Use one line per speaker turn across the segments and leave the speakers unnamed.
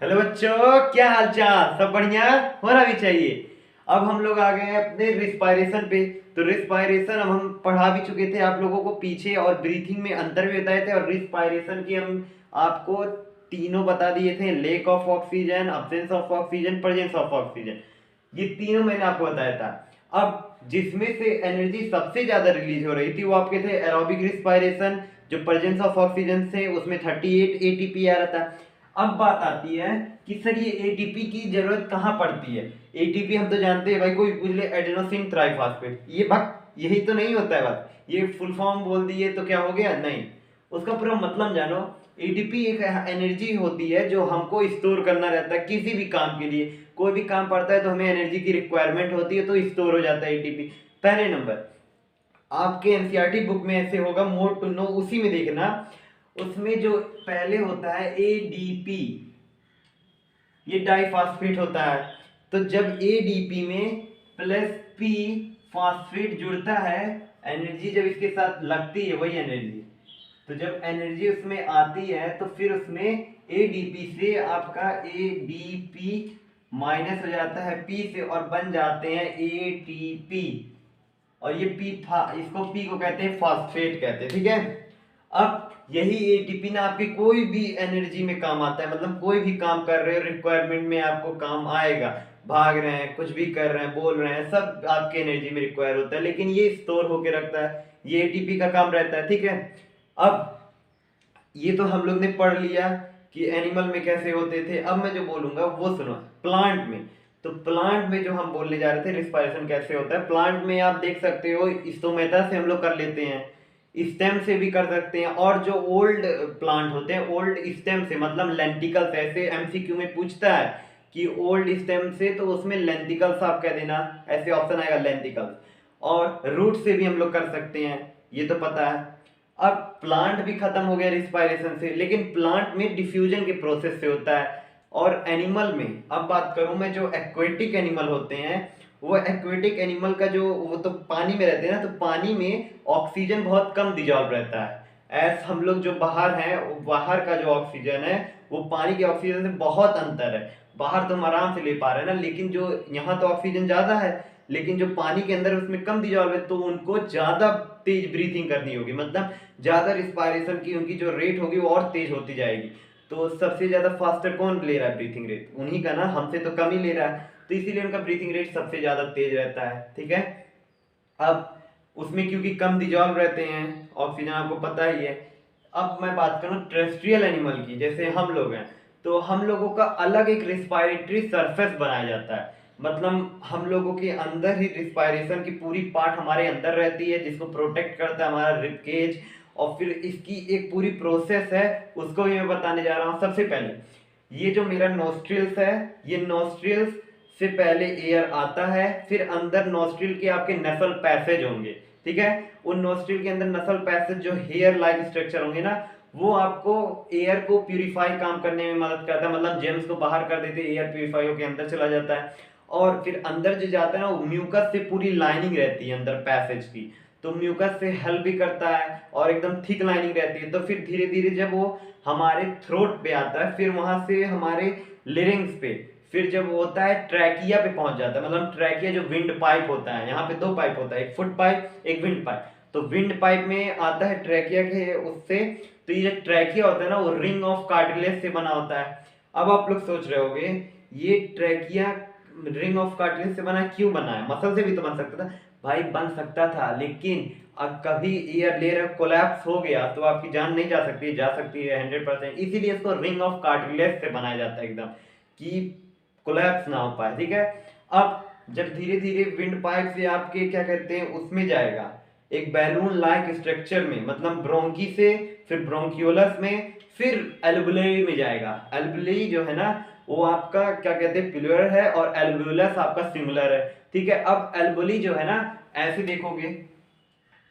Hello बच्चों, क्या हाल चाल? सब बढ़िया होना भी चाहिए। अब हम लोग आ गए हैं अपने रिस्पायरेशन पे। तो रिस्पायरेशन अब हम पढ़ा भी चुके थे आप लोगों को पीछे, और ब्रीथिंग में अंतर भी बताए थे, और रिस्पायरेशन की हम आपको तीनों बता दिए थे। Lake of oxygen, absence of oxygen, presence of oxygen, ये तीनों मैंने आपको बताया था। अब जिसमें से एनर्जी सबसे ज्यादा रिलीज हो रही थी वो आपके थे एरोबिक रिस्पायरेशन, जो प्रेजेंस ऑफ ऑक्सीजन से उसमें 38 एटीपी आ रहा था। अब बात आती है कि सर ये एटीपी की जरूरत कहाँ पड़ती है। एटीपी हम तो जानते हैं भाई, कोई पूछ ले एडेनोसिन ट्राइफॉस्फेट, ये भक्त यही तो नहीं होता है बात। ये फुल फॉर्म बोल दिए तो क्या हो गया? नहीं, उसका पूरा मतलब जानो। एटीपी एक एनर्जी होती है जो हमको स्टोर करना रहता है किसी भी काम के लिए। कोई भी काम पड़ता है तो हमें एनर्जी की रिक्वायरमेंट होती है, तो स्टोर हो जाता है एटीपी। पहले नंबर, आपके एनसीईआरटी बुक में ऐसे होगा मोर टू नो, उसी में देखना। उसमें जो पहले होता है एडीपी, ये डाइफॉस्फेट होता है। तो जब एडीपी में प्लस पी फॉस्फेट जुड़ता है, एनर्जी जब इसके साथ लगती है वही एनर्जी, तो जब एनर्जी उसमें आती है तो फिर उसमें एडीपी से आपका एडीपी माइनस हो जाता है पी से, और बन जाते हैं एटीपी। और ये इसको पी को कहते हैं फॉस्फेट कहते हैं, ठीक है। अब यही एटीपी ना आपकी कोई भी एनर्जी में काम आता है, मतलब कोई भी काम कर रहे हो रिक्वायरमेंट में आपको काम आएगा। भाग रहे हैं, कुछ भी कर रहे हैं, बोल रहे हैं, सब आपकी एनर्जी में रिक्वायर होता है, लेकिन ये स्टोर होके रखता है। ये एटीपी का काम रहता है, ठीक है। अब ये तो हम लोग ने पढ़ लिया कि एनिमल में कैसे होते थे। अब मैं जो बोलूंगा वो सुनो। प्लांट में, तो प्लांट में जो हम बोलने जा रहे थे रिस्पायरेशन कैसे होता है, प्लांट में आप देख सकते हो स्टोमेटा से हम लोग कर लेते हैं, स्टेम से भी कर सकते हैं, और जो ओल्ड प्लांट होते हैं ओल्ड स्टेम से, मतलब लेंटिकल्स। ऐसे एमसीक्यू में पूछता है कि ओल्ड स्टेम से, तो उसमें लेंटिकल्स आप कह देना, ऐसे ऑप्शन आएगा लेंटिकल्स। और रूट से भी हम लोग कर सकते हैं, ये तो पता है। अब प्लांट भी खत्म हो गया रिस्पायरेशन से, लेकिन प्लांट में डिफ्यूजन के प्रोसेस से होता है। और एनिमल में अब बात करूं मैं, जो एक्वेटिक एनिमल होते हैं, वो एक्वेटिक एनिमल का जो, वो तो पानी में रहते हैं ना, तो पानी में ऑक्सीजन बहुत कम डिजॉल्व रहता है। एस हम लोग जो बाहर हैं, बाहर का जो ऑक्सीजन है वो पानी के ऑक्सीजन से बहुत अंतर है। बाहर तो हम आराम से ले पा रहे हैं ना, लेकिन जो यहाँ तो ऑक्सीजन ज्यादा है, लेकिन जो पानी के अंदर उसमें कम डिजॉल्व है, तो उनको ज्यादा तेज ब्रीथिंग करनी होगी, मतलब ज्यादा रिस्पायरेशन की उनकी जो रेट होगी वो और तेज होती जाएगी। तो सबसे ज्यादा फास्टर कौन ले रहा है ब्रीथिंग रेट? उन्हीं का ना, हमसे तो कम ही ले रहा है, तो इसीलिए उनका ब्रीथिंग रेट सबसे ज्यादा तेज रहता है, ठीक है। अब उसमें क्योंकि कम डिजॉल्व रहते हैं ऑक्सीजन, आपको पता ही है। अब मैं बात करूं टेरेस्ट्रियल एनिमल की, जैसे हम लोग हैं, तो हम लोगों का अलग एक रिस्पायरेटरी सरफेस बनाया जाता है। मतलब हम लोगों के अंदर ही रिस्पायरेशन की पूरी पार्ट हमारे अंदर रहती है, जिसको प्रोटेक्ट करता है हमारा रिब केज। और फिर इसकी एक पूरी प्रोसेस है, उसको भी मैं बताने जा रहा हूँ। सबसे पहले ये जो मेरा नोस्ट्रिल्स है, ये नोस्ट्रिल्स से पहले एयर आता है, फिर अंदर नोस्ट्रिल के आपके नसल पैसेज होंगे, ठीक है। उन नोस्ट्रिल के अंदर नसल पैसेज जो हेयर लाइक स्ट्रक्चर होंगे ना, वो आपको एयर को प्यूरिफाई काम करने में मदद करता है, मतलब जेम्स को बाहर कर देते, एयर प्यूरिफाई होकर अंदर चला जाता है। और फिर अंदर जो जाता है ना, वो म्यूकस से पूरी लाइनिंग रहती है अंदर पैसेज की, तो म्यूकस से हेल्प भी करता है, और एकदम थिक लाइनिंग रहती है। तो फिर धीरे धीरे जब वो हमारे थ्रोट पे आता है, फिर वहां से हमारे लिरिंग्स पे, फिर जब वो होता है ट्रैकिया पे पहुंच जाता है। मतलब ट्रैकिया जो विंड पाइप होता है, यहाँ पे दो पाइप होता है, एक फुट पाइप एक विंड पाइप। तो विंड पाइप में आता है ट्रैकिया के उससे। तो ये जो ट्रैकिया होता है ना, वो रिंग ऑफ कार्टिलेज से बना होता है। अब आप लोग सोच रहे होगे ये ट्रैकिया रिंग ऑफ कार्टिलेज से बना, क्यों बना है? मसल से भी तो बन सकता था भाई, बन सकता था, लेकिन अब कभी एयर लेयर कोलैप्स हो गया तो आपकी जान नहीं जा सकती, जा सकती है 100%, इसीलिए इसको रिंग ऑफ कार्टिलेज से बनाया जाता है एकदम, कि कोलैप्स ना हो पाए, ठीक है। अब जब धीरे धीरे विंड पाइप से आपके क्या कहते हैं उसमें जाएगा एक बैलून लाइक स्ट्रक्चर में, मतलब ब्रोंकी से, फिर ब्रोंकियोलस में, फिर एल्वुलई में जाएगा। एल्वुलई जो है ना, वो आपका क्या कहते हैं पिलर है, और एल्वुलस आपका सिमुलर है, ठीक है। अब एल्वुलई जो है ना, ऐसे देखोगे,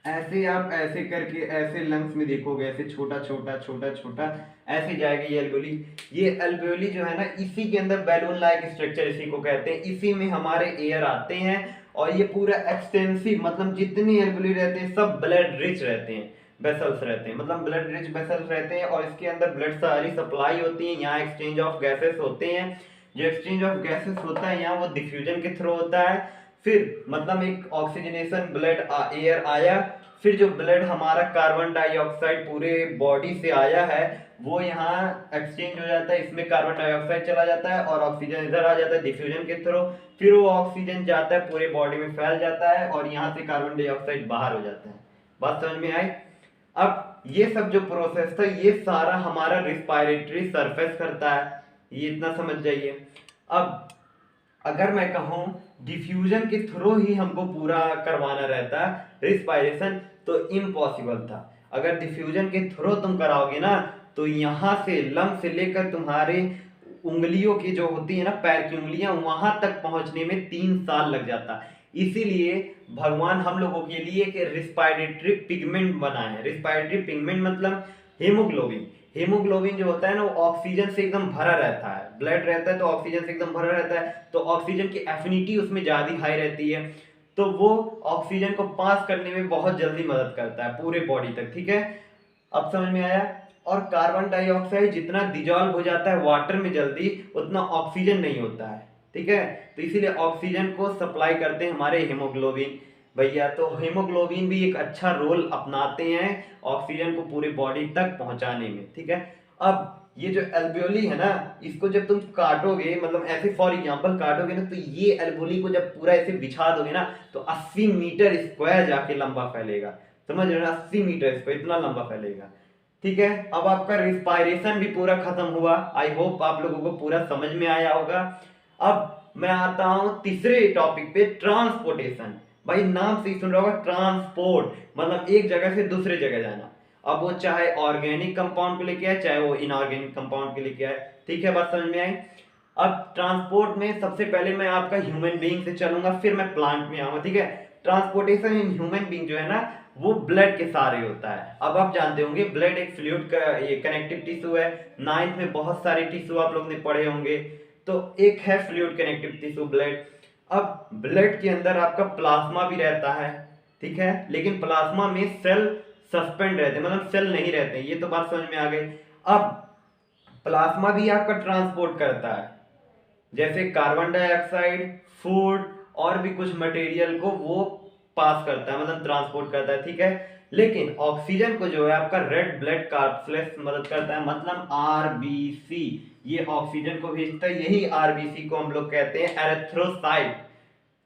ऐसे आप ऐसे करके ऐसे लंग्स में देखोगे, ऐसे छोटा छोटा छोटा छोटा ऐसे जाएगी ये एल्वेओली। ये एल्वेओली जो है ना, इसी के अंदर बैलून लाइक स्ट्रक्चर इसी को कहते हैं, इसी में हमारे एयर आते हैं। और ये पूरा एक्सटेंसिव, मतलब जितनी एल्वेओली रहते हैं सब ब्लड रिच रहते हैं, वेसल्स रहते हैं, मतलब ब्लड रिच वेसल्स रहते हैं, और इसके अंदर ब्लड सारी सप्लाई होती है। यहाँ एक्सचेंज ऑफ गैसेस होते हैं। जो एक्सचेंज ऑफ गैसेस होता है यहाँ वो डिफ्यूजन के थ्रू होता है। फिर मतलब एक ऑक्सीजनेशन ब्लड एयर आया, फिर जो ब्लड हमारा कार्बन डाइऑक्साइड पूरे बॉडी से आया है वो यहाँ एक्सचेंज हो जाता है, इसमें कार्बन डाइऑक्साइड चला जाता है और ऑक्सीजन इधर आ जाता है डिफ्यूजन के थ्रू। फिर वो ऑक्सीजन जाता है पूरे बॉडी में फैल जाता है और यहाँ से कार्बन डाइऑक्साइड बाहर हो जाता है। बात समझ में आई? अब ये सब जो प्रोसेस था ये सारा हमारा रिस्पायरेटरी सरफेस करता है, ये इतना समझ जाइए। अब अगर मैं कहूं डिफ्यूजन के थ्रू ही हमको पूरा करवाना रहता रिस्पायरेशन तो इम्पॉसिबल था। अगर डिफ्यूजन के थ्रू तुम कराओगे ना तो यहाँ से लंग से लेकर तुम्हारे उंगलियों की जो होती है ना, पैर की उंगलियां, वहां तक पहुंचने में 3 साल लग जाता। इसीलिए भगवान हम लोगों के लिए एक रिस्पायरेटरी पिगमेंट बनाए हैं। रिस्पायरेटरी पिगमेंट मतलब हीमोग्लोबिन। हीमोग्लोबिन जो होता है ना वो ऑक्सीजन से एकदम भरा रहता है, ब्लड रहता है तो ऑक्सीजन से एकदम भरा रहता है, तो ऑक्सीजन की एफिनिटी उसमें ज्यादा हाई रहती है, तो वो ऑक्सीजन को पास करने में बहुत जल्दी मदद करता है पूरे बॉडी तक। ठीक है, अब समझ में आया? और कार्बन डाइऑक्साइड जितना डिजॉल्व हो जाता है वाटर में जल्दी उतना ऑक्सीजन नहीं होता है। ठीक है, तो इसीलिए ऑक्सीजन को सप्लाई करते हैं हमारे हीमोग्लोबिन भैया। तो हीमोग्लोबिन भी एक अच्छा रोल अपनाते हैं ऑक्सीजन को पूरी बॉडी तक पहुंचाने में। ठीक है, अब ये जो एल्वियोली है ना, इसको जब तुम काटोगे, मतलब ऐसे फॉर एग्जांपल काटोगे ना, तो ये एल्वियोली को जब पूरा ऐसे बिछा दोगे ना तो 80 मीटर स्क्वायर जाके लंबा फैलेगा। समझ रहे हो ना, 80 मीटर स्क्वायर इतना लंबा फैलेगा। ठीक है, अब आपका रिस्पायरेशन भी पूरा खत्म हुआ। आई होप आप लोगों को पूरा समझ में आया होगा। अब मैं आता हूं तीसरे टॉपिक पे, ट्रांसपोर्टेशन। भाई नाम से ही सुन रहा होगा, ट्रांसपोर्ट मतलब एक जगह से दूसरे जगह जाना। अब वो चाहे ऑर्गेनिक कंपाउंड को लेके आए चाहे वो इनऑर्गेनिक कंपाउंड को लेके आए। ठीक है, बात समझ में आई? अब ट्रांसपोर्ट में सबसे पहले मैं आपका ह्यूमन बीइंग से चलूंगा, फिर मैं प्लांट में आऊंगा। ठीक है, ट्रांसपोर्टेशन इन ह्यूमन बीइंग जो है ना वो ब्लड के सहारे होता है। अब आप जानते होंगे ब्लड एक फ्लूइड का ये कनेक्टिव टिश्यू है। नाइन्थ में बहुत सारे टिश्यू आप लोग ने पढ़े होंगे, तो एक है फ्लूइड कनेक्टिव टिश्यू ब्लड। अब ब्लड के अंदर आपका प्लाज्मा भी रहता है। ठीक है, लेकिन प्लाज्मा में सेल सस्पेंड रहते हैं, मतलब सेल नहीं रहते, ये तो बात समझ में आ गई। अब प्लाज्मा भी आपका ट्रांसपोर्ट करता है, जैसे कार्बन डाइऑक्साइड, फूड और भी कुछ मटेरियल को वो पास करता है, मतलब ट्रांसपोर्ट करता है। ठीक है, लेकिन ऑक्सीजन को जो है आपका रेड ब्लड कार्बोक्सिलेज मदद करता है, मतलब आरबीसी, ये ऑक्सीजन को भेजता है। यही आरबीसी को हम लोग कहते हैं एरिथ्रोसाइट।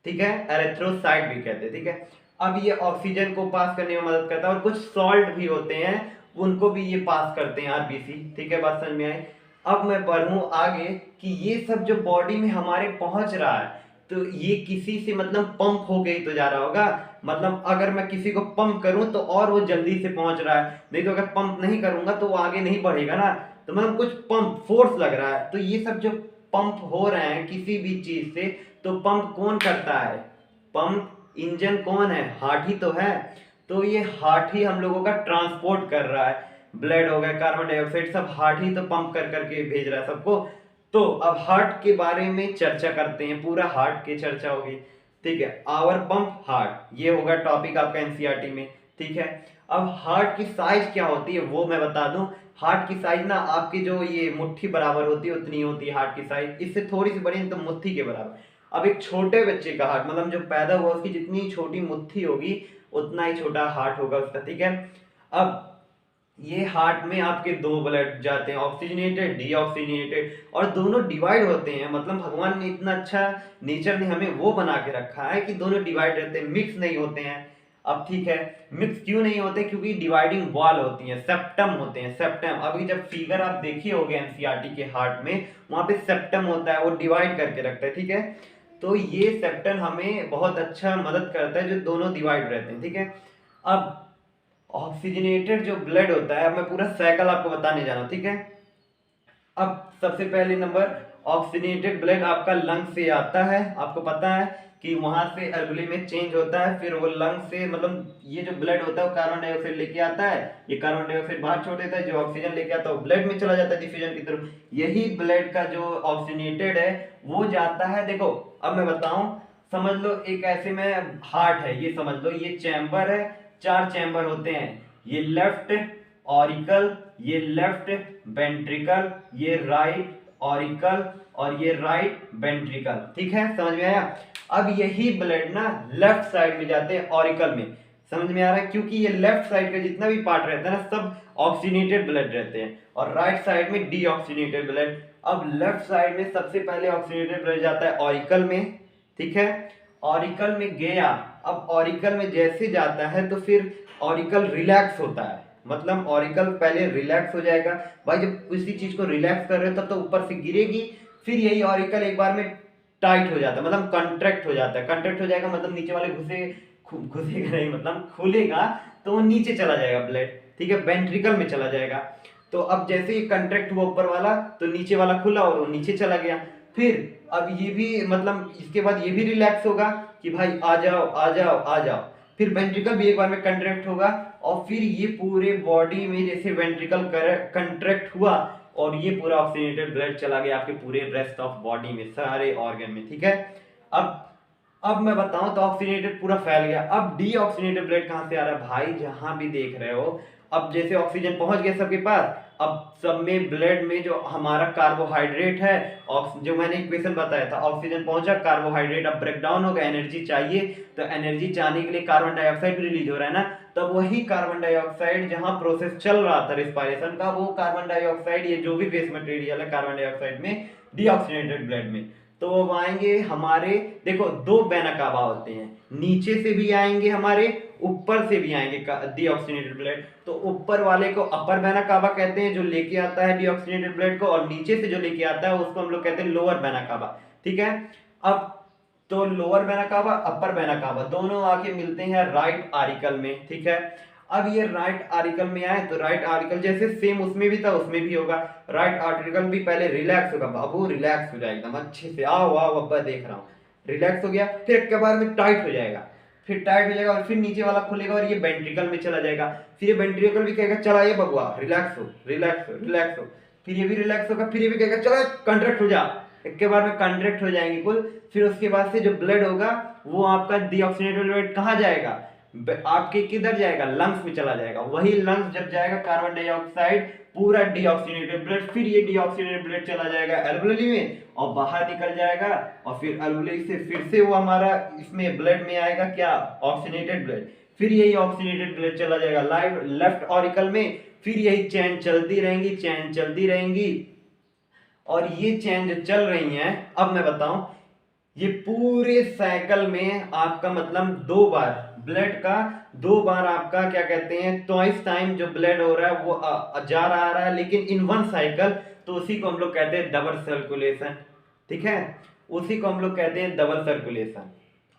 ठीक है, एरिथ्रोसाइट भी कहते हैं। ठीक है, अब ये ऑक्सीजन को पास करने में मदद करता है, और कुछ सॉल्ट भी होते हैं उनको भी ये पास करते हैं आरबीसी। ठीक है, बात समझ में आई? अब मैं बढ़ूं आगे कि ये सब जो बॉडी में हमारे पहुंच रहा है तो ये किसी से मतलब पंप हो गई तो जा रहा होगा, मतलब अगर मैं किसी को पंप करूं तो और वो जल्दी से पहुंच रहा है, नहीं तो अगर पंप नहीं करूंगा तो वो आगे नहीं बढ़ेगा ना। तो मतलब कुछ पंप फोर्स लग रहा है, तो ये सब जो पंप हो रहे हैं किसी भी चीज से, तो पंप कौन करता है? पंप इंजन कौन है? हार्ट ही तो है। तो ये हार्ट ही हम लोगों का ट्रांसपोर्ट कर रहा है, ब्लड हो गया, कार्बन डाइऑक्साइड, सब हार्ट ही तो पंप कर करके भेज रहा है सबको। तो अब हार्ट के बारे में चर्चा करते हैं, पूरा हार्ट की चर्चा होगी। ठीक है, आवर पंप हार्ट, ये होगा टॉपिक आपका एनसीईआरटी में। ठीक है, अब हार्ट की साइज क्या होती है वो मैं बता दूं। हार्ट की साइज ना आपकी जो ये मुट्ठी बराबर होती है उतनी होती है हार्ट की साइज, इससे थोड़ी सी बड़ी तो मुट्ठी के बराबर। अब एक छोटे बच्चे का हार्ट, मतलब जो पैदा हुआ उसकी जितनी छोटी मुट्ठी होगी उतना ही छोटा हार्ट होगा उसका। ठीक है, अब ये हार्ट में आपके दो ब्लड जाते हैं, ऑक्सीजनेटेड, डीऑक्सीजनेटेड, और दोनों डिवाइड होते हैं। मतलब भगवान ने इतना अच्छा नेचर ने हमें वो बना के रखा है कि दोनों डिवाइड रहते हैं, मिक्स नहीं होते हैं। अब ठीक है, मिक्स क्यों नहीं होते? क्योंकि डिवाइडिंग वॉल होती है, सेप्टम होते हैं, सेप्टम। अभी जब फिगर आप देखिए होगे एनसीईआरटी के हार्ट में, वहां पे सेप्टम होता है, वो डिवाइड करके रखता है। ठीक है, तो ये सेप्टम हमें बहुत अच्छा मदद करता है, जो दोनों डिवाइड रहते हैं। ठीक है, अब ऑक्सीजनेटेड जो ब्लड होता है, अब मैं पूरा साइकिल आपको बताने जा रहा हूं। ठीक है, अब सबसे पहले नंबर, ऑक्सीजनेटेड ब्लड आपका लंग से आता है, आपको पता है कि वहां से एल्वियोली में चेंज होता है, फिर वो लंग से, मतलब ये जो ब्लड होता है वो कार्बन डाइऑक्साइड लेके आता है, ये कार्बन डाइऑक्साइड बाहर छोड़ देता है, जो ऑक्सीजन लेके आता है वो ब्लड में चला जाता है डिफ्यूजन की तरफ। यही ब्लड का जो ऑक्सीजनेटेड है वो जाता है, देखो अब मैं बताऊं, समझ लो एक ऐसे में हार्ट है, ये समझ लो ये चैम्बर है, 4 चैम्बर होते हैं, ये लेफ्ट ऑरिकल, ये लेफ्ट वेंट्रिकल, ये राइट ऑरिकल और ये राइट वेंट्रिकल। ठीक है, समझ में आया। अब यही ब्लड ना लेफ्ट साइड में जाते हैं ऑरिकल में। समझ में आ रहा है, क्योंकि ये लेफ्ट साइड का जितना भी पार्ट रहता है ना सब ऑक्सीनेटेड ब्लड रहते हैं और राइट साइड में डीऑक्सीनेटेड ब्लड। अब लेफ्ट साइड में सबसे पहले ऑक्सीनेटेड ब्लड जाता है ऑरिकल में। ठीक है, ऑरिकल में गया। अब ऑरिकल में जैसे जाता है तो फिर ऑरिकल रिलैक्स होता है, मतलब ऑरिकल पहले रिलैक्स हो जाएगा। भाई जब किसी चीज को रिलैक्स कर रहे हो तब तो ऊपर से गिरेगी, फिर यही ऑरिकल एक बार में टाइट हो जाता है, मतलब कंट्रैक्ट हो जाता है। कंट्रैक्ट हो जाएगा मतलब नीचे वाले घुसेगा नहीं, मतलब खुलेगा तो वो नीचे चला जाएगा ब्लड। ठीक है, वेंट्रिकल में चला जाएगा। तो अब जैसे ही कंट्रैक्ट हुआ ऊपर वाला तो नीचे वाला खुला और वो नीचे चला गया। फिर अब ये भी मतलब इसके बाद ये भी रिलैक्स होगा कि भाई आ जाओ आ जाओ आ जाओ। फिर वेंट्रिकल भी एक बार में कंट्रैक्ट होगा और फिर ये पूरे बॉडी में जैसे वेंट्रिकल कंट्रैक्ट हुआ और ये पूरा ऑक्सीनेटेड ब्लड चला गया आपके पूरे रेस्ट ऑफ बॉडी में, सारे ऑर्गन में। ठीक है, अब मैं बताऊं तो ऑक्सीनेटेड पूरा फैल गया। अब डीऑक्सीनेटेड ब्लड कहां से आ रहा है भाई, जहां भी देख रहे हो। अब जैसे ऑक्सीजन पहुंच गया सबके पास, अब सब में ब्लड में जो हमारा कार्बोहाइड्रेट है, जो मैंने इक्वेशन बताया था, ऑक्सीजन पहुंचा, कार्बोहाइड्रेट अब ब्रेक डाउन होगा, एनर्जी चाहिए, तो एनर्जी चाहने के लिए कार्बन डाइऑक्साइड रिलीज हो रहा है ना। तब वही कार्बन डाइऑक्साइड जहां प्रोसेस चल रहा था रिस्पायरेशन का, वो कार्बन डाइऑक्साइड ये जो भी वेस्ट मटेरियल है कार्बन डाइऑक्साइड में डीऑक्सीनेटेड ब्लड में, तो वो आएंगे हमारे। देखो दो बेनकाबा होते हैं, नीचे से भी आएंगे हमारे, ऊपर से भी आएंगे डीऑक्सीनेटेड ब्लड। तो ऊपर वाले को अपर बेनकाबा कहते हैं जो लेके आता है डीऑक्सीनेटेड ब्लड को, और नीचे से जो लेके आता है उसको हम लोग कहते हैं लोअर बेनकाबा। ठीक है, अब तो लोअर बेनकाबा अपर बेनकाबा दोनों आके मिलते हैं राइट आरिकल में। ठीक है, अब ये राइट आर्टिकल में आए तो राइट आर्टिकल जैसे सेम उसमें भी था उसमें भी होगा। राइट आर्टिकल भी पहले रिलैक्स होगा, बाबू रिलैक्स हो जाएगा एकदम अच्छे से, आओ आओ अब्बा देख रहा हूँ, रिलैक्स हो गया। फिर एक के बाद में टाइट हो जाएगा, फिर टाइट हो जाएगा और फिर नीचे वाला खुलेगा और ये वेंट्रिकल में चला जाएगा। फिर ये वेंट्रिकल भी कहेगा चला ये बबुआ रिलैक्स हो रिलैक्स हो रिलैक्स हो, फिर ये भी रिलैक्स होगा, फिर ये भी कहेगा चलो कंट्रैक्ट हो जा, एक के बाद में कंट्रैक्ट हो जाएंगे कुल। फिर उसके बाद से जो ब्लड होगा वो आपका डीऑक्सीनेटेड ब्लड कहाँ जाएगा, आपके किधर जाएगा, लंग्स में चला जाएगा। वही लंग्स जब जाएगा कार्बन डाइऑक्साइड पूरा डीऑक्सीनेटेड ब्लड, फिर ये डीऑक्सीनेटेड ब्लड चला जाएगा एल्वेओली में और बाहर निकल जाएगा, और फिर एल्वेओली से फिर से वो हमारा इसमें ब्लड में आएगा क्या, ऑक्सीनेटेड ब्लड। फिर यही ऑक्सीनेटेड ब्लड चला जाएगा लाइव लेफ्ट ऑरिकल में। फिर यही चैन चलती रहेंगी, चैन चलती रहेंगी, और ये चैन जो चल रही है, अब मैं बताऊं ये पूरे साइकिल में आपका मतलब दो बार ब्लड का, दो बार आपका क्या कहते हैं ट्वाइस टाइम जो ब्लड हो रहा है वो जा रहा आ रहा है, लेकिन इन वन साइकिल, तो उसी को हम लोग कहते हैं डबल सर्कुलेशन। ठीक है, उसी को हम लोग कहते हैं डबल सर्कुलेशन।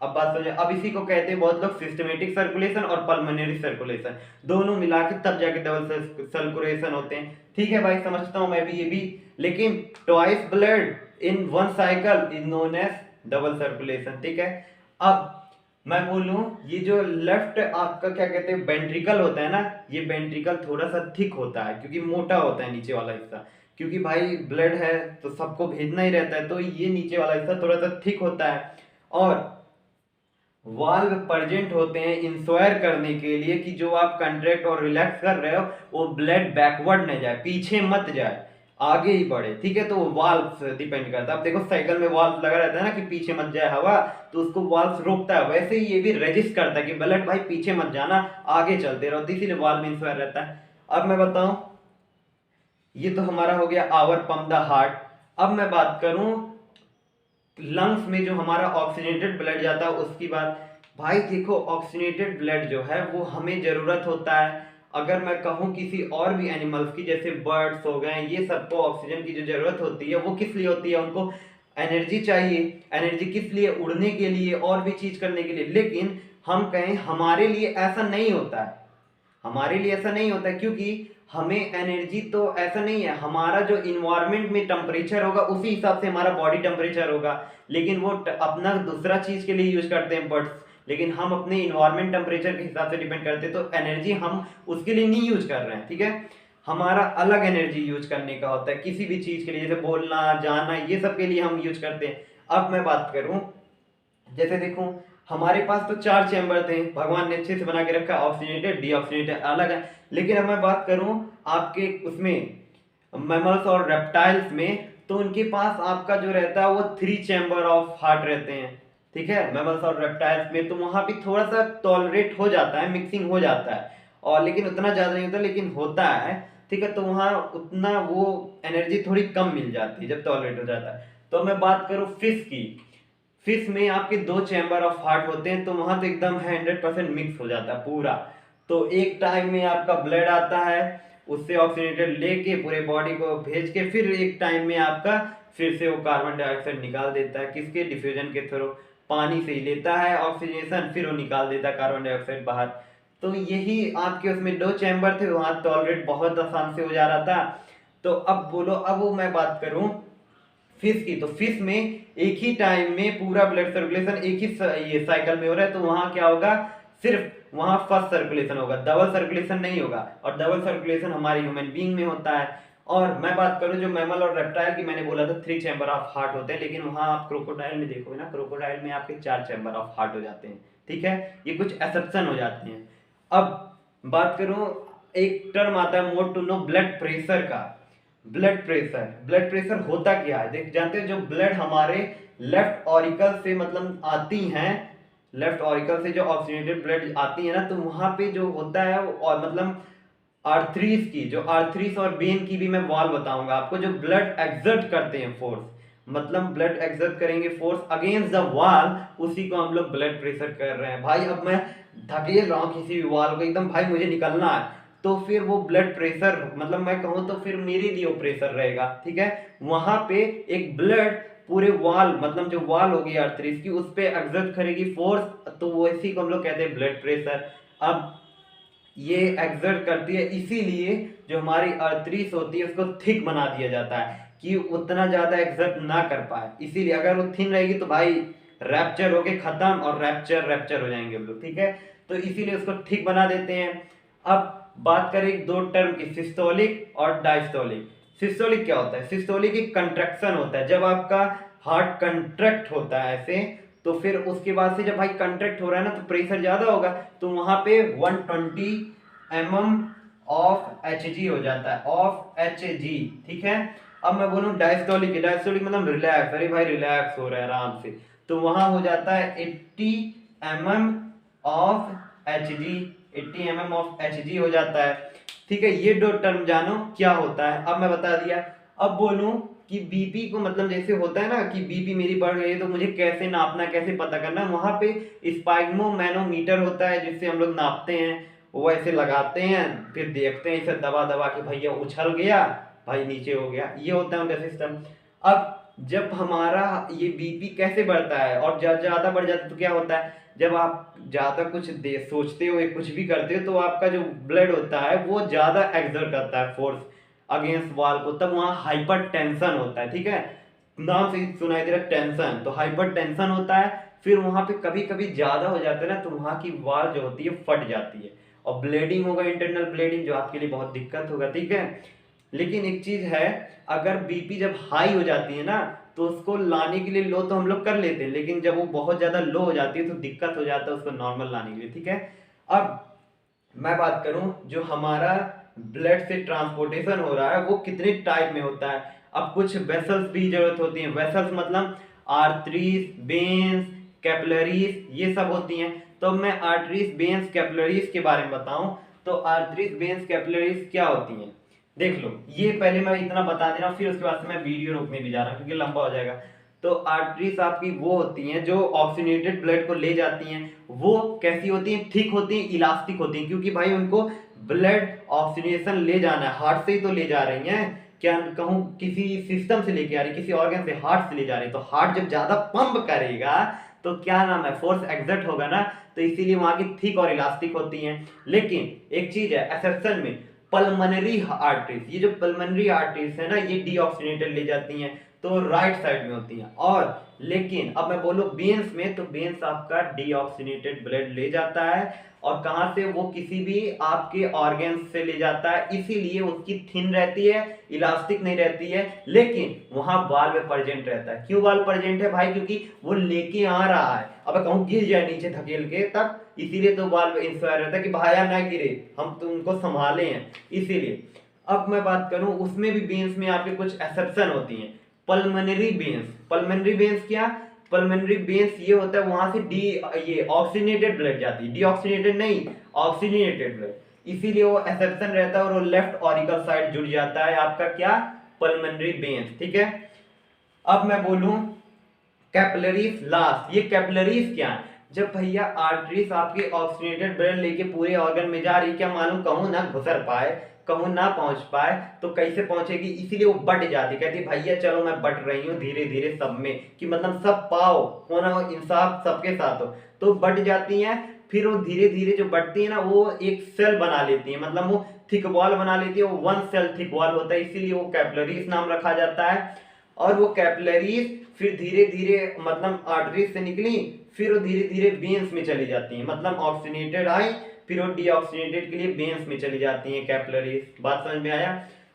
अब बात समझे, अब इसी को कहते हैं बहुत लोग सिस्टमेटिक सर्कुलेशन और पल्मोनरी सर्कुलेशन, दोनों मिला के तब जाके डबल सर्कुलेशन होते हैं। ठीक है भाई, समझता हूं मैं भी ये भी, लेकिन twice blood in one cycle is known as double circulation. ठीक है, अब मैं बोलूं ये जो लेफ्ट आपका क्या कहते हैं वेंट्रिकल होता है ना, ये वेंट्रिकल थोड़ा सा थिक होता है क्योंकि मोटा होता है नीचे वाला हिस्सा, क्योंकि भाई ब्लड है तो सबको भेजना ही रहता है, तो ये नीचे वाला हिस्सा थोड़ा सा थिक होता है। और वाल्व प्रेजेंट होते हैं इंश्योर करने के लिए कि जो आप कंट्रैक्ट और रिलैक्स कर रहे हो वो ब्लड बैकवर्ड न जाए, पीछे मत जाए, आगे ही बढ़े। ठीक है, तो वो वाल्व से डिपेंड करता है। अब देखो साइकिल में वाल्व लगा रहता है ना कि पीछे मत जाए हवा, तो उसको वाल्व रोकता है, वैसे ही ये भी रेजिस्ट करता है कि ब्लड भाई पीछे मत जाना, आगे चलते रहो, इसीलिए वाल्व इंश्योर रहता है। अब मैं बताऊं, ये तो हमारा हो गया आवर पंप द हार्ट। अब मैं बात करूं लंग्स में जो हमारा ऑक्सीनेटेड ब्लड जाता है उसकी बात। भाई देखो ऑक्सीनेटेड ब्लड जो है वो हमें जरूरत होता है, अगर मैं कहूँ किसी और भी एनिमल्स की, जैसे बर्ड्स हो गए, ये सबको ऑक्सीजन की जो जरूरत होती है वो किस लिए होती है, उनको एनर्जी चाहिए। एनर्जी किस लिए, उड़ने के लिए और भी चीज करने के लिए। लेकिन हम कहें हमारे लिए ऐसा नहीं होता है, हमारे लिए ऐसा नहीं होता है, क्योंकि हमें एनर्जी तो ऐसा नहीं है, हमारा जो इन्वायरमेंट में टेम्परेचर होगा उसी हिसाब से हमारा बॉडी टेम्परेचर होगा, लेकिन वो अपना दूसरा चीज के लिए यूज करते हैं बर्ड्स, लेकिन हम अपने इन्वायरमेंट टेम्परेचर के हिसाब से डिपेंड करते हैं, तो एनर्जी हम उसके लिए नहीं यूज कर रहे हैं। ठीक है, हमारा अलग एनर्जी यूज करने का होता है किसी भी चीज के लिए, जैसे बोलना जाना ये सब के लिए हम यूज करते हैं। अब मैं बात करूं, जैसे देखूं हमारे पास तो 4 चैम्बर थे, भगवान ने अच्छे से बना के रखा, ऑक्सीजनेटेड डीऑक्सीजनेटेड अलग है। लेकिन अब मैं बात करूं आपके उसमें मैमल्स और रेप्टाइल्स में, तो उनके पास आपका जो रहता है वो 3 चैम्बर ऑफ हार्ट रहते हैं। ठीक है, मैमल्स और रेप्टाइल्स में तो वहां भी थोड़ा सा टॉलरेट हो जाता है, मिक्सिंग हो जाता है, और लेकिन उतना ज्यादा नहीं होता, लेकिन होता है। ठीक है, तो वहाँ उतना वो एनर्जी थोड़ी कम मिल जाती है जब टॉलरेट हो जाता है। तो मैं बात करूँ फिश की, फिश में आपके 2 चैम्बर ऑफ हार्ट होते हैं, तो वहां तो एकदम 100% मिक्स हो जाता है पूरा। तो एक टाइम में आपका ब्लड आता है, उससे ऑक्सीजनेटेड लेके पूरे बॉडी को भेज के फिर एक टाइम में आपका फिर से वो कार्बन डाइऑक्साइड निकाल देता है, किसके डिफ्यूजन के थ्रू, पानी से ही लेता है ऑक्सीजनेशन, फिर वो निकाल देता है कार्बन डाइऑक्साइड बाहर। तो यही आपके उसमें 2 चैम्बर थे, वहां टॉलरेट बहुत आसान से हो जा रहा था। तो अब बोलो, अब वो मैं बात करूं फिश की, तो फिश में एक ही टाइम में पूरा ब्लड सर्कुलेशन एक ही ये साइकिल में हो रहा है, तो वहां क्या होगा, सिर्फ वहां फर्स्ट सर्कुलेशन होगा, डबल सर्कुलेशन नहीं होगा। और डबल सर्कुलेशन हमारे ह्यूमन बीइंग में होता है। और मैं बात करूं जो मैमल और रेप्टाइल की, मैंने बोला था 3 चैम्बर ऑफ हार्ट होते हैं, लेकिन वहां आप क्रोकोडाइल में देखोगे ना, क्रोकोडाइल में आपके 4 चैम्बर ऑफ हार्ट हो जाते हैं। ठीक है, ये कुछ एक्सेप्शन हो जाते हैं। अब बात करूं, एक टर्म आता है more to know blood pressure का। ब्लड प्रेशर, ब्लड प्रेशर होता क्या है, देख जानते हैं, जो ब्लड हमारे लेफ्ट ऑरिकल से मतलब आती हैं, लेफ्ट ऑरिकल से जो ऑक्सीजनेटेड ब्लड आती है ना, तो वहां पे जो होता है और मतलब आर्थरीज की, जो आर्थरीज और वेन की भी मैं वॉल बताऊंगा आपको, जो ब्लड एक्सर्ट करते हैं फोर्स, मतलब ब्लड एक्सर्ट करेंगे फोर्स अगेंस्ट द वॉल, उसी को हम लोग ब्लड प्रेशर कर रहे हैं। भाई अब मैं धकेल रहा हूँ किसी भी वॉल को एकदम, भाई मुझे निकलना है, तो फिर वो ब्लड प्रेशर, मतलब मैं कहूँ तो फिर मेरे लिए वो प्रेशर रहेगा। ठीक है, वहां पे एक ब्लड पूरे वॉल, मतलब जो वॉल होगी आर्थरीज की, उस पे एक्सर्ट करेगी फोर्स, तो वो इसी को हम लोग कहते हैं ब्लड प्रेशर। अब ये एक्सर्ट करती है, इसीलिए जो हमारी आर्थरीज होती है उसको थिक बना दिया जाता है कि उतना ज्यादा एक्सर्ट ना कर पाए। इसीलिए अगर वो थिन रहेगी तो भाई रैप्चर होके खत्म, और रैप्चर रैप्चर हो जाएंगे हम लोग। ठीक है, तो इसीलिए उसको ठीक बना देते हैं। अब बात करें दो टर्म की, सिस्टोलिक और डायस्टोलिक। सिस्टोलिक क्या होता है, सिस्टोलिक एक कंट्रैक्शन होता है, जब आपका हार्ट कंट्रैक्ट होता है ऐसे, तो फिर उसके बाद से जब भाई कंट्रैक्ट हो रहा है ना, तो प्रेशर ज्यादा होगा, तो वहां पे 120 mm ऑफ Hg हो जाता है, ऑफ Hg। ठीक है, अब मैं बोलूं डायस्टोलिक, डायस्टोलिक मतलब रिलैक्स, अरे भाई रिलैक्स हो रहा है आराम से, तो वहां हो जाता है 80 mm of Hg, 80 mm of Hg हो जाता है। ठीक है, ये दो टर्म जानो क्या होता है, अब मैं बता दिया। अब बोलूं कि बीपी को, मतलब जैसे होता है ना कि बीपी मेरी बढ़ गई है तो मुझे कैसे नापना, कैसे पता करना, वहां पे स्पाइग्मोमैनोमीटर होता है जिससे हम लोग नापते हैं। वो ऐसे लगाते हैं, फिर देखते हैं इसे दबा दबा के, भैया उछल गया, भाई नीचे हो गया, ये होता है उनका सिस्टम। अब जब हमारा ये बीपी कैसे बढ़ता है और ज्यादा बढ़ जाता है तो क्या होता है, जब आप ज्यादा कुछ सोचते हो या कुछ भी करते हो, तो आपका जो ब्लड होता है वो ज्यादा एक्सर्ट करता है फोर्स अगेंस्ट वॉल को, तब वहां हाइपर टेंशन होता है। ठीक है, नाम से सुनाई दे रहा है टेंशन, तो हाइपर टेंशन होता है। फिर वहां पे कभी कभी ज्यादा हो जाता है ना, तो वहां की वॉल जो होती है फट जाती है, और ब्लीडिंग होगा, इंटरनल ब्लीडिंग, जो आपके लिए बहुत दिक्कत होगा। ठीक है, लेकिन एक चीज है, अगर बीपी जब हाई हो जाती है ना, तो उसको लाने के लिए लो तो हम लोग कर लेते हैं, लेकिन जब वो बहुत ज्यादा लो हो जाती है तो दिक्कत हो जाता है उसको नॉर्मल लाने के लिए। ठीक है, अब मैं बात करूं जो हमारा ब्लड से ट्रांसपोर्टेशन हो रहा है वो कितने टाइप में होता है। अब कुछ वेसल्स भी जरूरत होती है, वेसल्स मतलब आर्टरीज, वेन्स, कैपिलरीज, ये सब होती हैं। तो मैं आर्टरीज, वेन्स, कैपिलरीज के बारे में बताऊं, तो आर्टरीज, वेन्स, कैपिलरीज क्या होती हैं, देख लो। ये पहले मैं इतना बता दे रहा हूँ, फिर उसके बाद से मैं वीडियो रोकने भी जा रहा हूँ क्योंकि लंबा हो जाएगा। तो आर्टरीज आपकी वो होती हैं जो ऑक्सीजनेटेड ब्लड को ले जाती हैं। वो कैसी होती हैं, थिक होती हैं, इलास्टिक होती हैं, क्योंकि भाई उनको ब्लड ऑक्सीजनेशन ले जाना है, हार्ट से ही तो ले जा रही हैं, क्या कहूँ किसी सिस्टम से लेके आ रही, किसी ऑर्गन से, हार्ट से ले जा रही, तो हार्ट जब ज्यादा पंप करेगा तो क्या नाम है, फोर्स एक्सर्ट होगा ना, तो इसीलिए वहां की थिक और इलास्टिक होती हैं। लेकिन एक चीज है एक्सेप्शन में, पल्मोनरी आर्टरीज, ये जो पल्मोनरी आर्टरीज है ना, ये डीऑक्सीजनेटेड ले जाती हैं। तो राइट साइड में होती हैं। और लेकिन अब मैं बोलूँ वेन्स में, तो वेन्स आपका डीऑक्सीनेटेड ब्लड ले जाता है, और कहाँ से, वो किसी भी आपके ऑर्गन से ले जाता है, इसीलिए उसकी थिन रहती है, इलास्टिक नहीं रहती है, लेकिन वहां वाल्व प्रेजेंट रहता है। क्यों वाल्व प्रेजेंट है भाई? क्योंकि वो लेके आ रहा है, अब कहूँ गिर जाए नीचे धकेल के तब, इसीलिए तो वाल्व इंस्पायर रहता है कि भाया ना गिरे, हम तुमको संभाले हैं, इसीलिए। अब मैं बात करूं उसमें भी वेन्स में आपके कुछ एक्सेप्शन होती हैं। पल्मोनरी वेन्स, पल्मोनरी वेन्स क्या, पल्मोनरी वेन्स ये होता है वहां से ये ऑक्सीजनेटेड ब्लड जाती है, डीऑक्सीनेटेड नहीं, ऑक्सीजनेटेड ब्लड, इसीलिए वो एक्सेप्शन रहता है और वो लेफ्ट ऑरिकल साइड जुड़ जाता है आपका क्या, पल्मोनरी वेन्स, ठीक है। अब मैं बोलूं कैपिलरीज लास्ट, ये कैपिलरीज क्या है? जब भैया आर्टरीज आपकी ऑक्सीजनेटेड ब्लड लेके पूरे ऑर्गन में जा रही, क्या मालूम कहूं ना घुसर पाए, कहूं ना पहुंच पाए, तो कैसे पहुंचेगी, इसीलिए वो बट जाती, कहती भैया चलो मैं बट रही हूँ धीरे धीरे सब में, कि मतलब सब पाओ, होना इंसाफ सबके साथ हो, तो बट जाती हैं। फिर वो धीरे धीरे जो बढ़ती है ना, वो एक सेल बना लेती है, मतलब वो थिक वॉल बना लेती है, वो वन सेल थिक वॉल होता है, इसीलिए वो कैपिलरीज नाम रखा जाता है। और वो कैपिलरीज फिर धीरे धीरे मतलब आर्टरीज से निकली, फिर वो धीरे धीरे वेन्स में चली जाती है, मतलब ऑक्सीजनेटेड आई, फिर वो डीऑक्सीजनेटेड के लिए वेन्स में चली जाती हैं कैपिलरीज। बात समझ में आया?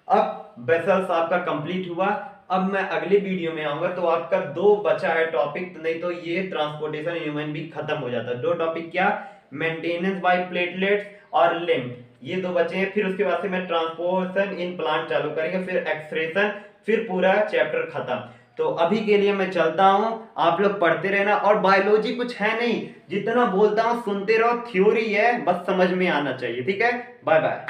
अब वेसल्स आपका कंप्लीट हुआ। अब मैं अगले वीडियो में आऊंगा तो आपका 2 बचा है टॉपिक, नहीं तो ये ट्रांसपोर्टेशन ह्यूमन भी खत्म हो जाता है। 2 टॉपिक क्या, मेंटेनेंस बाय प्लेटलेट्स और लिम्फ, ये 2 बचे हैं। फिर उसके बाद से मैं ट्रांसपोर्टेशन इन प्लांट चालू करेंगे, फिर एक्सप्रेशन, फिर पूरा चैप्टर खत्म। तो अभी के लिए मैं चलता हूं, आप लोग पढ़ते रहना, और बायोलॉजी कुछ है नहीं, जितना बोलता हूं सुनते रहो, थ्योरी है, बस समझ में आना चाहिए, ठीक है। Bye bye.